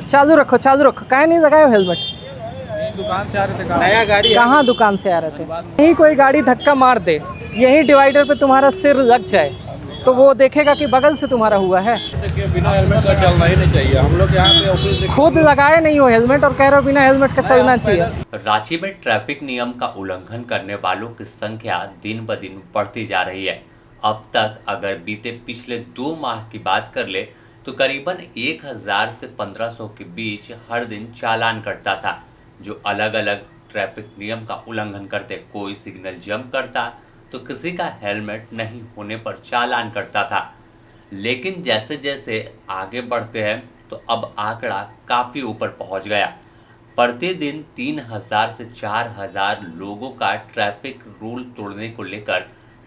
चालू रखो काहे नहीं लगाए हेलमेट? दुकान से आ रहे थे, नया गाड़ी है। कहाँ दुकान से आ रहे थे? यही कोई गाड़ी धक्का मार दे, यही डिवाइडर पे तुम्हारा सिर लग जाए तो वो देखेगा कि बगल से तुम्हारा हुआ है। देखिए बिना हेलमेट का चलना ही नहीं चाहिए। हम लोग यहाँ पे ऑफिस खुद लगाए नहीं हो हेलमेट और कह रहे हो बिना हेलमेट का चलना चाहिए। रांची में ट्रैफिक नियम का उल्लंघन करने वालों की संख्या दिन ब दिन बढ़ती जा रही है। अब तक अगर बीते पिछले 2 माह की बात कर ले तो करीबन 1000 से 1500 के बीच हर दिन चालान कटता था, जो अलग अलग ट्रैफिक नियम का उल्लंघन करते। कोई सिग्नल जंप करता तो किसी का हेलमेट नहीं होने पर चालान कटता था। लेकिन जैसे जैसे आगे बढ़ते हैं तो अब आंकड़ा काफ़ी ऊपर पहुंच गया। प्रतिदिन 3000 से 4000 लोगों का ट्रैफिक रूल तोड़ने को लेकर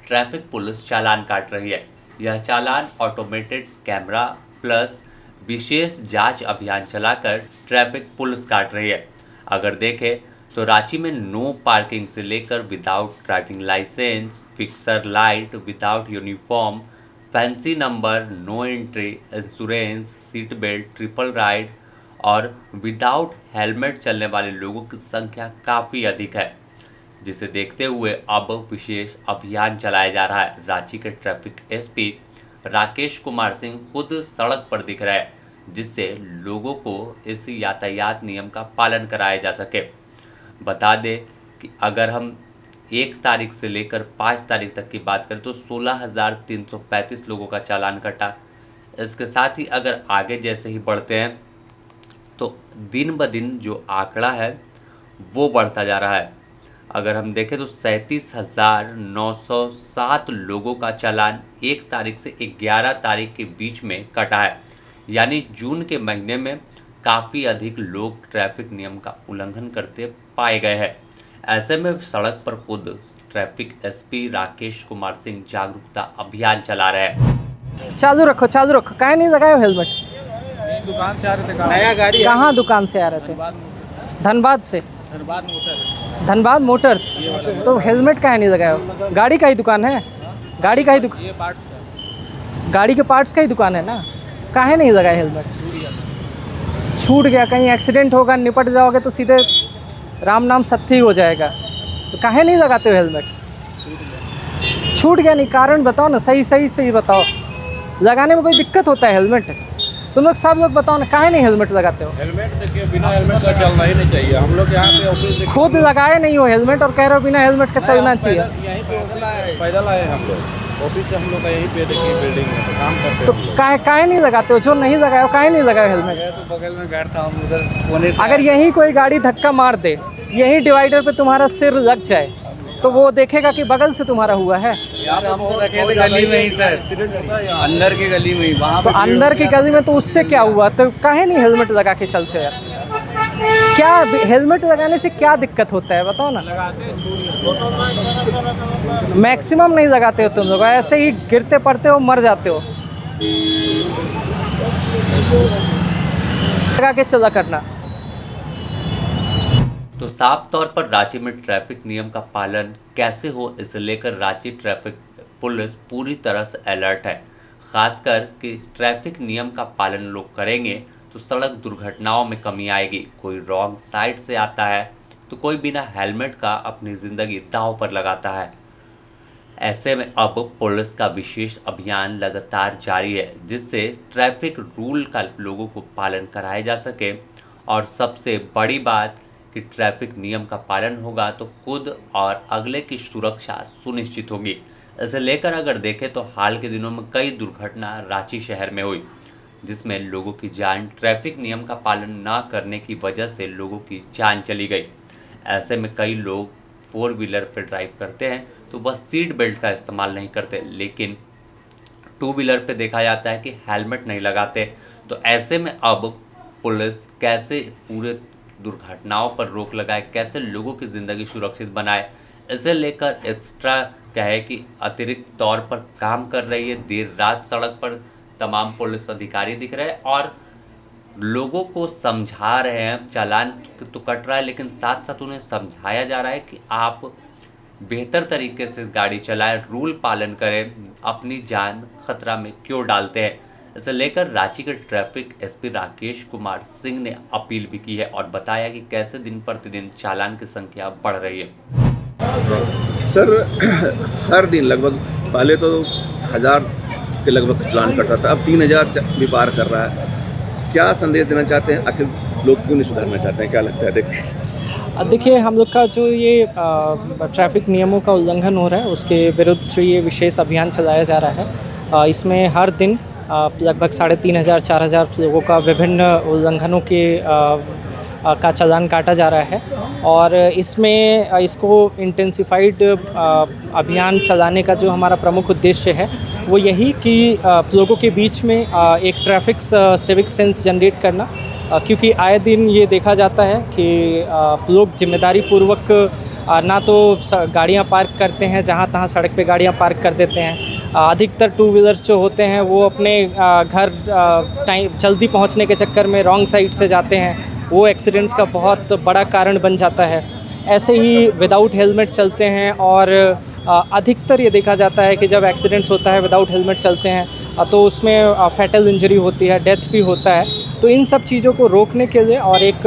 ट्रैफिक पुलिस चालान काट रही है। यह चालान ऑटोमेटेड कैमरा प्लस विशेष जांच अभियान चलाकर ट्रैफिक पुलिस काट रही है। अगर देखें तो रांची में नो पार्किंग से लेकर without driving licence, fixer light, without uniform, fancy number, no entry, insurance, seat belt, triple ride और विदाउट हेलमेट चलने वाले लोगों की संख्या काफ़ी अधिक है, जिसे देखते हुए अब विशेष अभियान चलाया जा रहा है। रांची के ट्रैफिक एसपी राकेश कुमार सिंह खुद सड़क पर दिख रहे हैं, जिससे लोगों को इस यातायात नियम का पालन कराया जा सके। बता दें कि अगर हम 1 तारीख से लेकर 5 तारीख तक की बात करें तो 16,335 लोगों का चालान कटा। इसके साथ ही अगर आगे जैसे ही बढ़ते हैं तो दिन ब दिन जो आंकड़ा है वो बढ़ता जा रहा है। अगर हम देखें तो 37,907 लोगों का चालान 1 तारीख से 11 तारीख के बीच में कटा है। यानी जून के महीने में काफ़ी अधिक लोग ट्रैफिक नियम का उल्लंघन करते पाए गए हैं। ऐसे में सड़क पर खुद ट्रैफिक एसपी राकेश कुमार सिंह जागरूकता अभियान चला रहे हैं। चालू रखो काहे नहीं लगाए हो हेलमेट? दुकान से आ रहे थे, नया गाड़ी है। कहाँ दुकान से आ रहे थे? धनबाद से। धनबाद मोटर्स। तो हेलमेट काहे नहीं लगाए हो? गाड़ी का ही दुकान है? गाड़ी का ही दुकान, ये पार्ट्स का, गाड़ी के पार्ट्स का ही दुकान है ना? काहे नहीं लगाए हेलमेट? छूट गया, कहीं एक्सीडेंट होगा, निपट जाओगे तो सीधे राम नाम सत्य ही हो जाएगा। तो काहे नहीं लगाते हो हेलमेट? छूट गया नहीं, कारण बताओ ना, सही बताओ। लगाने में कोई दिक्कत होता है हेलमेट? तुम लोग सब लोग बताओ ना, काहे नहीं हेलमेट लगाते हो? हेलमेट देखिए बिना हेलमेट का चलना ही नहीं चाहिए। हम लोग यहाँ पे ऑफिस खुद लगाए नहीं हो हेलमेट और कह रहे हो बिना हेलमेट का चलना चाहिए। यहीं पे पैदल आए हम लोग, ऑफिस से हम लोग का यहीं पे देखिए बिल्डिंग में तो काम करते तो हैं हम लोग। काहे नहीं लगाते हो? जो नहीं लगाए हो काहे नहीं लगाए हेलमेट? मैं तो बगल में बैठता हूँ उधर कोने से। अगर यही कोई गाड़ी धक्का मार दे, यही डिवाइडर पे तुम्हारा सिर लग जाए तो वो देखेगा कि बगल से तुम्हारा हुआ है। यार हम तो रखे थे गली में ही सर, एक्सीडेंट होता है यहाँ अंदर की गली में ही। वहाँ तो अंदर की गली में तो उससे क्या हुआ? तो काहे नहीं हेलमेट लगा के चलते हो यार? क्या हेलमेट लगाने से क्या दिक्कत होता है बताओ ना? मैक्सिमम नहीं लगाते हो तुम लोग, ऐसे ही गिरते पड़ते हो, मर जाते हो। लगा के चला करना। तो साफ तौर पर रांची में ट्रैफिक नियम का पालन कैसे हो, इसे लेकर रांची ट्रैफिक पुलिस पूरी तरह से अलर्ट है। खासकर कि ट्रैफिक नियम का पालन लोग करेंगे तो सड़क दुर्घटनाओं में कमी आएगी। कोई रॉन्ग साइड से आता है तो कोई बिना हेलमेट का अपनी ज़िंदगी दांव पर लगाता है। ऐसे में अब पुलिस का विशेष अभियान लगातार जारी है, जिससे ट्रैफिक रूल का लोगों को पालन कराया जा सके। और सबसे बड़ी बात कि ट्रैफिक नियम का पालन होगा तो खुद और अगले की सुरक्षा सुनिश्चित होगी। इसे लेकर अगर देखें तो हाल के दिनों में कई दुर्घटना रांची शहर में हुई, जिसमें लोगों की जान, ट्रैफिक नियम का पालन न करने की वजह से लोगों की जान चली गई। ऐसे में कई लोग 4 व्हीलर पर ड्राइव करते हैं तो बस सीट बेल्ट का इस्तेमाल नहीं करते, लेकिन 2 व्हीलर पे देखा जाता है कि हेलमेट नहीं लगाते। तो ऐसे में अब पुलिस कैसे पूरे दुर्घटनाओं पर रोक लगाए, कैसे लोगों की ज़िंदगी सुरक्षित बनाए, इसे लेकर एक्स्ट्रा कहे कि अतिरिक्त तौर पर काम कर रही है। देर रात सड़क पर तमाम पुलिस अधिकारी दिख रहे हैं और लोगों को समझा रहे हैं। चालान तो कट रहा है, लेकिन साथ साथ उन्हें समझाया जा रहा है कि आप बेहतर तरीके से गाड़ी चलाएं, रूल पालन करें, अपनी जान खतरा में क्यों डालते हैं। इसे लेकर रांची के ट्रैफिक एसपी राकेश कुमार सिंह ने अपील भी की है और बताया कि कैसे दिन प्रतिदिन चालान की संख्या बढ़ रही है। सर हर दिन लगभग पहले तो 1000 के लगभग चालान कटता था, अब 3000 भी पार कर रहा है। क्या संदेश देना चाहते हैं, आखिर लोग क्यों नहीं सुधरना चाहते हैं, क्या लगता है? देखिए, हम लोग का जो ये ट्रैफिक नियमों का उल्लंघन हो रहा है उसके विरुद्ध जो ये विशेष अभियान चलाया जा रहा है, इसमें हर दिन लगभग 3500-4000 लोगों का विभिन्न उल्लंघनों के का चालान काटा जा रहा है। और इसमें इसको इंटेंसिफाइड अभियान चलाने का जो हमारा प्रमुख उद्देश्य है वो यही कि लोगों के बीच में एक ट्रैफिक सिविक सेंस जनरेट करना, क्योंकि आए दिन ये देखा जाता है कि लोग जिम्मेदारी पूर्वक ना तो गाड़ियाँ पार्क करते हैं, जहाँ तहाँ सड़क पे गाड़ियाँ पार्क कर देते हैं। अधिकतर टू व्हीलर्स जो होते हैं वो अपने घर टाइम जल्दी पहुँचने के चक्कर में रॉन्ग साइड से जाते हैं, वो एक्सीडेंट्स का बहुत बड़ा कारण बन जाता है। ऐसे ही विदाउट हेलमेट चलते हैं और अधिकतर ये देखा जाता है कि जब एक्सीडेंट्स होता है विदाउट हेलमेट चलते हैं तो उसमें फैटल इंजरी होती है, डेथ भी होता है। तो इन सब चीज़ों को रोकने के लिए और एक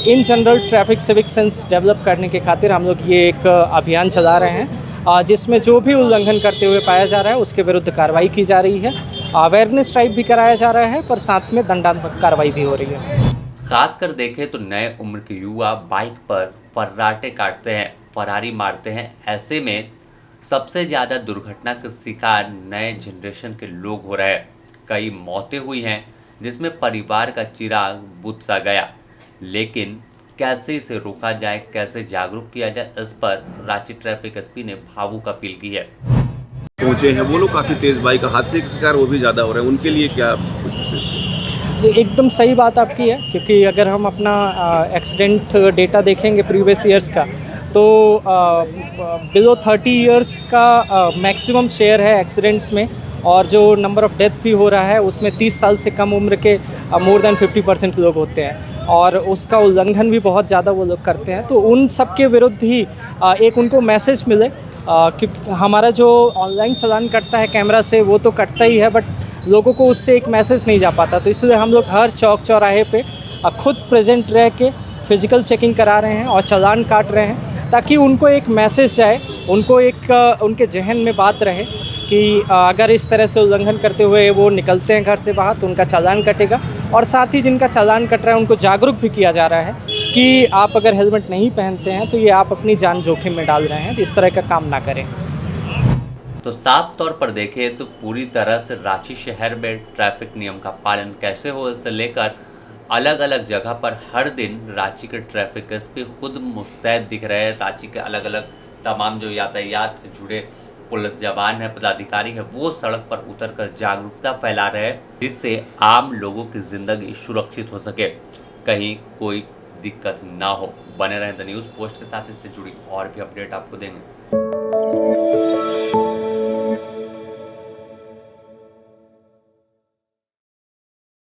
in general traffic civic sense develop करने के खातिर हम लोग ये एक अभियान चला रहे हैं, जिसमें जो भी उल्लंघन करते हुए पाया जा रहा है उसके विरुद्ध कार्रवाई की जा रही है। अवेयरनेस ड्राइव भी कराया जा रहा है, पर साथ में दंडात्मक कार्रवाई भी हो रही है। खासकर देखें तो नए उम्र के युवा बाइक पर फर्राटे काटते हैं, फरारी मारते हैं। ऐसे में सबसे ज़्यादा दुर्घटना के शिकार नए जनरेशन के लोग हो रहे हैं। कई मौतें हुई हैं जिसमें परिवार का चिराग बुझ सा गया। लेकिन कैसे इसे रोका जाए, कैसे जागरूक किया जाए, इस पर रांची ट्रैफिक एसपी ने भावुक अपील की है। पहुँचे हैं वो लोग काफ़ी तेज़ बाइक हादसे के शिकार वो भी ज़्यादा हो रहे हैं, उनके लिए क्या कुछ विशेष? एकदम सही बात आपकी है, क्योंकि अगर हम अपना एक्सीडेंट डेटा देखेंगे प्रीवियस ईयर्स का तो बिलो 30 इयर्स का मैक्सिमम शेयर है एक्सीडेंट्स में, और जो नंबर ऑफ़ डेथ भी हो रहा है उसमें 30 साल से कम उम्र के मोर देन 50% लोग होते हैं, और उसका उल्लंघन भी बहुत ज़्यादा वो लोग करते हैं। तो उन सब के विरुद्ध ही एक उनको मैसेज मिले, क्योंकि हमारा जो ऑनलाइन चालान कटता है कैमरा से वो तो कटता ही है, बट लोगों को उससे एक मैसेज नहीं जा पाता। तो इसलिए हम लोग हर चौक चौराहे पे खुद प्रेजेंट रह के फिज़िकल चेकिंग करा रहे हैं और चालान काट रहे हैं, ताकि उनको एक मैसेज जाए, उनको एक उनके जहन में बात रहे कि अगर इस तरह से उल्लंघन करते हुए वो निकलते हैं घर से बाहर तो उनका चालान कटेगा। और साथ ही जिनका चालान कट रहा है उनको जागरूक भी किया जा रहा है कि आप अगर हेलमेट नहीं पहनते हैं तो ये आप अपनी जान जोखिम में डाल रहे हैं, तो इस तरह का काम ना करें। तो साफ तौर पर देखें तो पूरी तरह से रांची शहर में ट्रैफिक नियम का पालन कैसे हो, इससे लेकर अलग अलग जगह पर हर दिन रांची के ट्रैफिक एसपी खुद मुस्तैद दिख रहे हैं। रांची के अलग अलग तमाम जो यातायात से जुड़े पुलिस जवान है, पदाधिकारी है, वो सड़क पर उतरकर जागरूकता फैला रहे हैं, जिससे आम लोगों की जिंदगी सुरक्षित हो सके, कहीं कोई दिक्कत ना हो। बने रहें द न्यूज़ पोस्ट के साथ, इससे जुड़ी और भी अपडेट आपको देंगे।